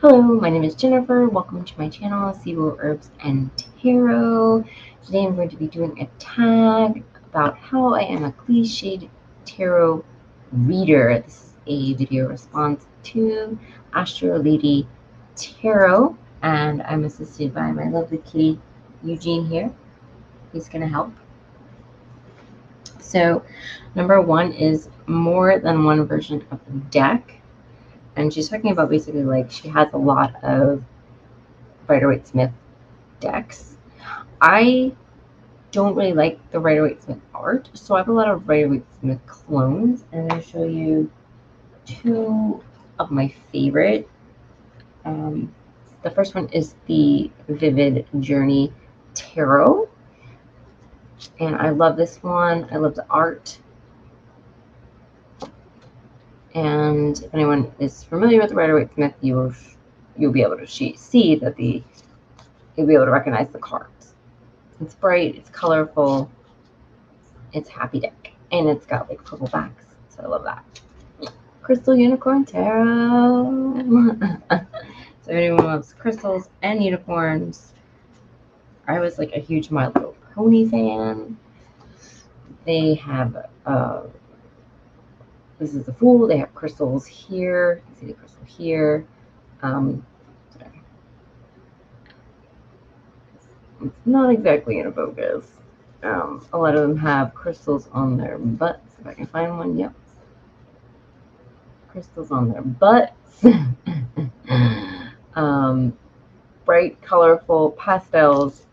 Hello, my name is Jennifer. Welcome to my channel, Seaweed Herbs and Tarot. Today I'm going to be doing a tag about how I am a cliched tarot reader. This is a video response to Astra Lady Tarot, and I'm assisted by my lovely kitty Eugene here. He's going to help. So, number one is more than one version of the deck. And she's talking about basically like she has a lot of Rider-Waite-Smith decks. I don't really like the Rider-Waite-Smith art, so I have a lot of Rider-Waite-Smith clones, and I'm going to show you two of my favorite. The first one is the Vivid Journey Tarot, and I love this one. I love the art. And if anyone is familiar with Rider-Waite-Smith, you'll be able to see that you'll be able to recognize the cards. It's bright, it's colorful, it's happy deck, and it's got like purple backs, so I love that. Crystal Unicorn Tarot. So anyone loves crystals and unicorns. I was like a huge My Little Pony fan. They have this is the Fool. They have crystals here. You see the crystal here. It's not exactly in focus. A lot of them have crystals on their butts. If I can find one, yep. Crystals on their butts. Bright, colorful pastels.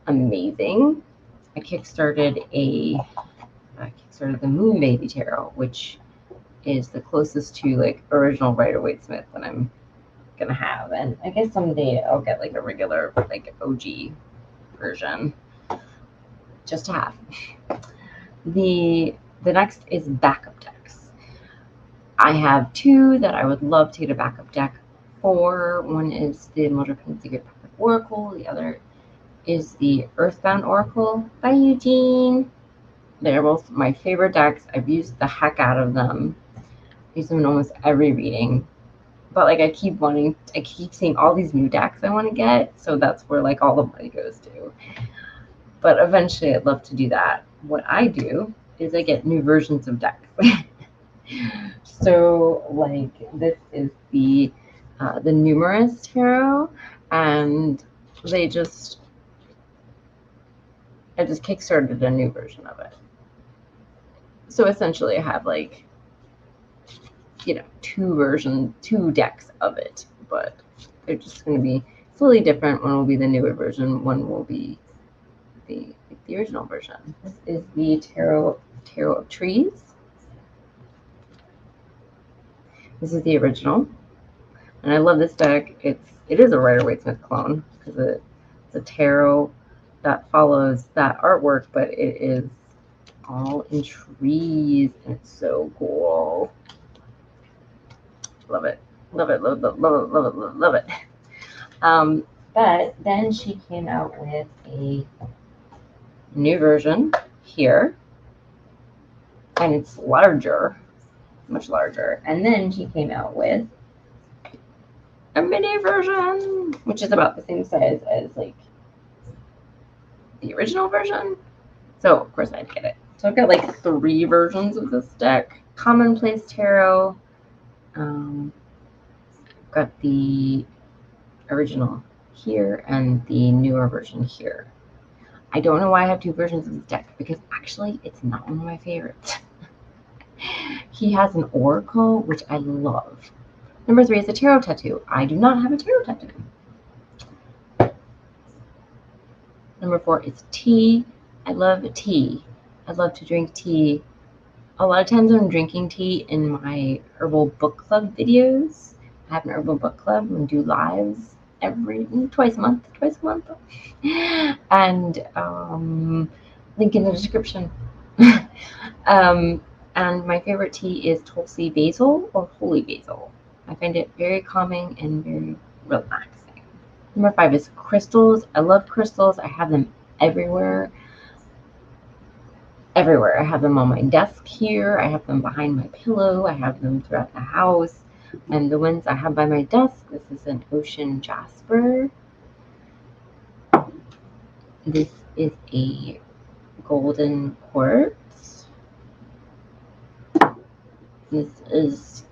Amazing. I kickstarted the Moon Baby Tarot, which is the closest to like original Rider-Waite-Smith that I'm gonna have, and I guess someday I'll get like a regular like OG version just to have. The next is backup decks. I have two that I would love to get a backup deck for. One is the Mildred Secret Oracle. The other is the Earthbound Oracle by Eugene. They're both my favorite decks. I've used the heck out of them. I use them in almost every reading. But like I keep seeing all these new decks I want to get, so that's where like all the money goes to. But eventually I'd love to do that. What I do is I get new versions of decks. So like this is the Numerous Tarot, and I just kickstarted a new version of it. So essentially I have like, you know, two decks of it, but they're just going to be slightly different. One will be the newer version, one will be the original version. This is the Tarot of Trees. This is the original, and I love this deck. It is a Rider-Waite-Smith clone because it's a tarot that follows that artwork, but it is all in trees, and it's so cool. Love it, love it, love it, love it, love it, love it. But then she came out with a new version here, and it's larger, much larger. And then she came out with a mini version, which is about the same size as like the original version. So of course I had to get it. So I've got like three versions of this deck. Commonplace Tarot. Got the original here and the newer version here. I don't know why I have two versions of this deck, because actually it's not one of my favorites. He has an oracle, which I love. Number three is a tarot tattoo. I do not have a tarot tattoo. Number four is tea. I love tea. I love to drink tea. A lot of times I'm drinking tea in my Herbal book club videos. I have an Herbal book club and do lives twice a month. And link in the description. And my favorite tea is Tulsi Basil or Holy Basil. I find it very calming and very relaxing. Number five is crystals. I love crystals. I have them everywhere. I have them on my desk here. I have them behind my pillow. I have them throughout the house. And the ones I have by my desk, this is an ocean jasper. This is a golden quartz. This is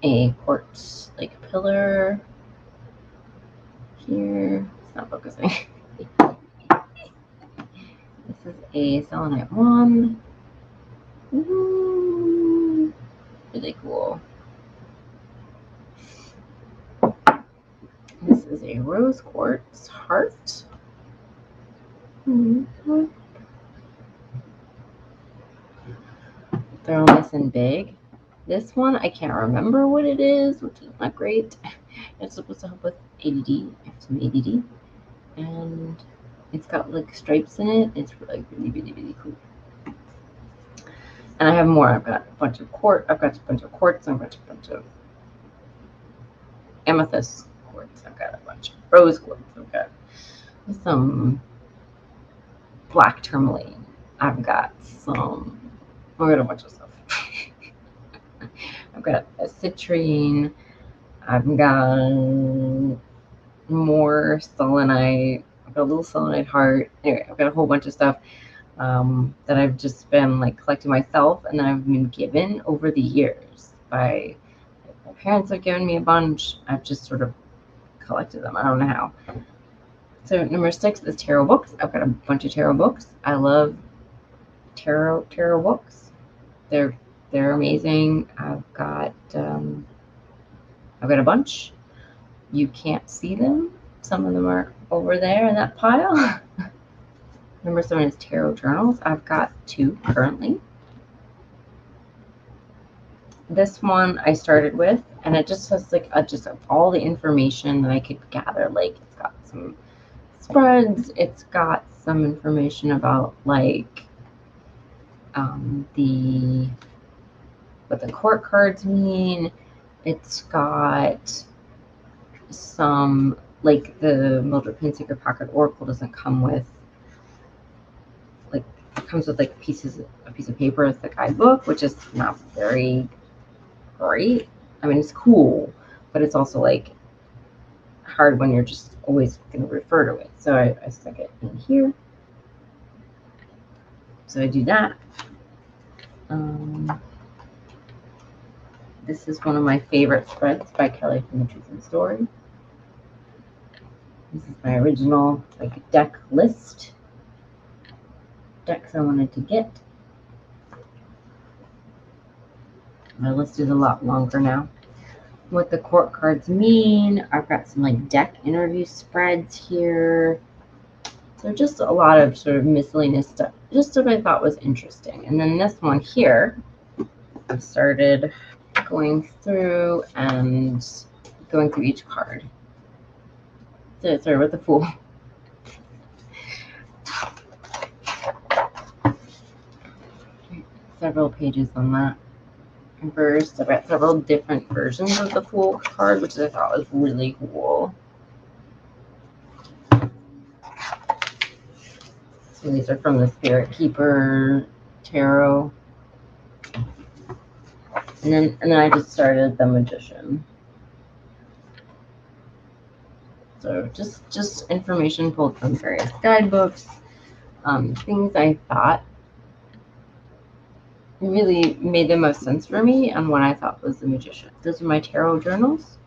a quartz like pillar here. It's not focusing. This is a selenite wand. Ooh, really cool. This is a rose quartz heart. They're all nice and big. This one, I can't remember what it is, which is not great. It's supposed to help with ADD. I have some ADD. And it's got like stripes in it. It's really, really, really, really cool. And I have more. I've got a bunch of quartz. I've got a bunch of quartz. I've got a bunch of amethyst quartz. I've got a bunch of rose quartz. I've got some black tourmaline. I've got a bunch of stuff. I've got a citrine. I've got more selenite. I've got a little selenite heart. Anyway, I've got a whole bunch of stuff that I've just been like collecting myself, and then I've been given over the years by my parents have given me a bunch. I've just sort of collected them. I don't know how. So number 6 is tarot books. I've got a bunch of tarot books. I love tarot books. They're amazing. I've got a bunch. You can't see them. Some of them are over there in that pile. Number 7 is tarot journals. I've got 2 currently. This one I started with, and it just has like just all the information that I could gather. Like it's got some spreads. It's got some information about like what the court cards mean. It's got some like the Mildred Payne Secret Pocket Oracle doesn't come with like it comes with like a piece of paper as the guidebook, which is not very great. I mean, it's cool, but it's also like hard when you're just always going to refer to it. So I stuck it in here. So I do that. This is one of my favorite spreads by Kelly from the Truth and Story. This is my original like deck list. Decks I wanted to get. My list is a lot longer now. What the court cards mean. I've got some like deck interview spreads here. So just a lot of sort of miscellaneous stuff. Just what I thought was interesting. And then this one here, I've started going through each card. So it started with the Fool. Several pages on that. First, I've got several different versions of the Fool card, which I thought was really cool. So these are from the Spirit Keeper Tarot. And then I just started the Magician. So just information pulled from various guidebooks, things I thought really made the most sense for me and what I thought was the Magician. Those are my tarot journals.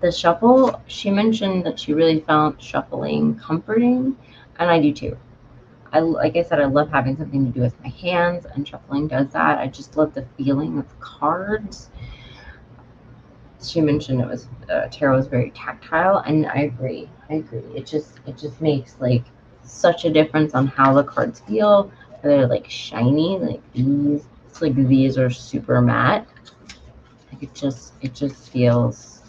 The shuffle, she mentioned that she really found shuffling comforting, and I do too. Like I said, I love having something to do with my hands, and shuffling does that. I just love the feeling of the cards. She mentioned it was tarot is very tactile, and I agree. It just makes like such a difference on how the cards feel. They're like shiny, like these. It's like these are super matte. Like it just feels,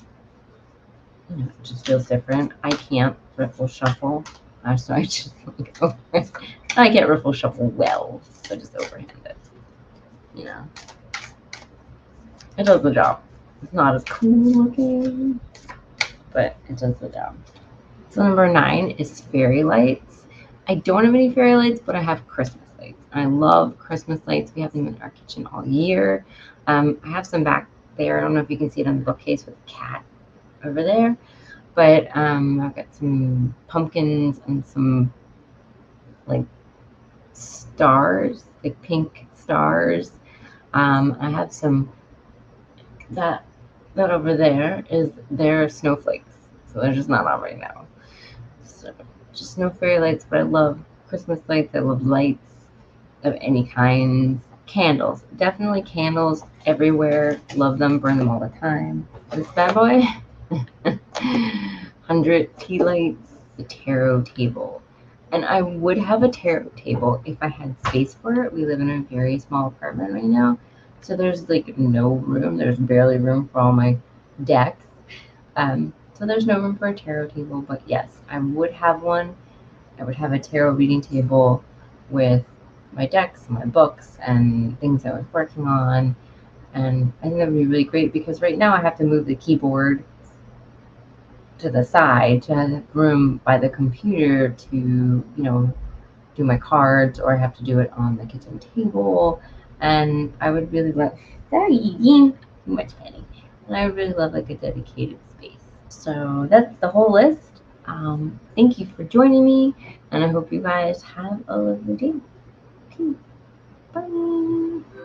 you know, it just feels different. I can't riffle shuffle. So I just like I can't riffle shuffle well, so I just overhand it. You know, it does the job. It's not as cool looking, but it does the job. So number 9 is fairy lights. I don't have any fairy lights, but I have Christmas lights. I love Christmas lights. We have them in our kitchen all year. I have some back there. I don't know if you can see it on the bookcase with the cat over there. But I've got some pumpkins and some like stars, like pink stars. I have some that over there is their snowflakes, so they're just not on right now. So just no fairy lights, but I love Christmas lights. I love lights of any kind. Candles, definitely candles everywhere. Love them, burn them all the time. This bad boy, 100 tea lights, the tarot table. And I would have a tarot table if I had space for it. We live in a very small apartment right now, so there's like no room. There's barely room for all my decks. So there's no room for a tarot table, but yes, I would have one. I would have a tarot reading table with my decks, my books, and things I was working on. And I think that would be really great because right now I have to move the keyboard to the side to have room by the computer to, do my cards, or I have to do it on the kitchen table. And I would really love, too much petting. And I would really love like a dedicated space. So that's the whole list. Thank you for joining me, and I hope you guys have a lovely day. Okay, bye.